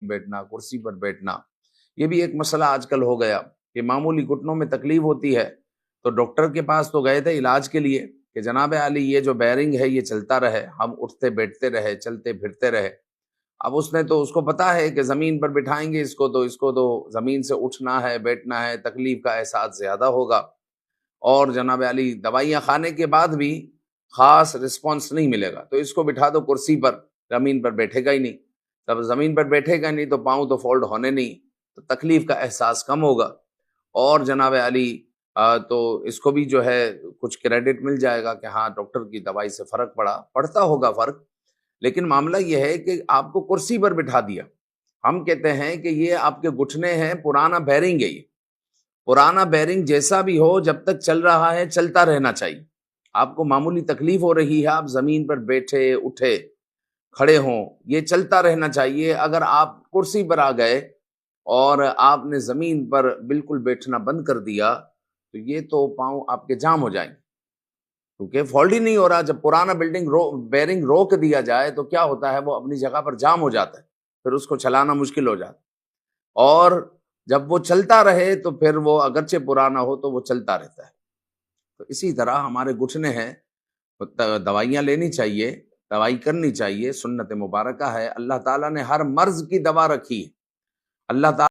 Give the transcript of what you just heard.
بیٹھنا، کرسی پر بیٹھنا، یہ بھی ایک مسئلہ آج کل ہو گیا کہ معمولی گھٹنوں میں تکلیف ہوتی ہے تو ڈاکٹر کے پاس تو گئے تھے علاج کے لیے کہ جناب عالی یہ جو بیرنگ ہے یہ چلتا رہے، ہم اٹھتے بیٹھتے رہے، چلتے پھرتے رہے۔ اب اس نے تو اس کو پتا ہے کہ زمین پر بٹھائیں گے اس کو تو زمین سے اٹھنا ہے، بیٹھنا ہے، تکلیف کا احساس زیادہ ہوگا، اور جناب علی دوائیاں کھانے کے بعد بھی خاص رسپانس نہیں ملے گا، تو اس کو بٹھا دو کرسی پر، زمین پر بیٹھے گا ہی نہیں۔ جب زمین پر بیٹھے گا نہیں تو پاؤں تو فولڈ ہونے نہیں، تو تکلیف کا احساس کم ہوگا، اور جناب علی تو اس کو بھی جو ہے کچھ کریڈٹ مل جائے گا کہ ہاں ڈاکٹر کی دوائی سے فرق پڑتا ہوگا فرق۔ لیکن معاملہ یہ ہے کہ آپ کو کرسی پر بٹھا دیا، ہم کہتے ہیں کہ یہ آپ کے گھٹنے ہیں، پرانا بیرنگ ہے، یہ پرانا بیرنگ جیسا بھی ہو جب تک چل رہا ہے چلتا رہنا چاہیے۔ آپ کو معمولی تکلیف ہو رہی ہے، آپ زمین پر بیٹھے اٹھے کھڑے ہوں، یہ چلتا رہنا چاہیے۔ اگر آپ کرسی پر آ گئے اور آپ نے زمین پر بالکل بیٹھنا بند کر دیا تو یہ تو پاؤں آپ کے جام ہو جائیں گے، کیونکہ فولڈ ہی نہیں ہو رہا۔ جب پرانا بیرنگ روک دیا جائے تو کیا ہوتا ہے، وہ اپنی جگہ پر جام ہو جاتا ہے، پھر اس کو چلانا مشکل ہو جاتا ہے، اور جب وہ چلتا رہے تو پھر وہ اگرچہ پرانا ہو تو وہ چلتا رہتا ہے۔ تو اسی طرح ہمارے گھٹنے ہیں، دوائیاں لینی چاہیے، دوائی کرنی چاہیے، سنت مبارکہ ہے، اللہ تعالیٰ نے ہر مرض کی دوا رکھی ہے۔ اللہ تعالیٰ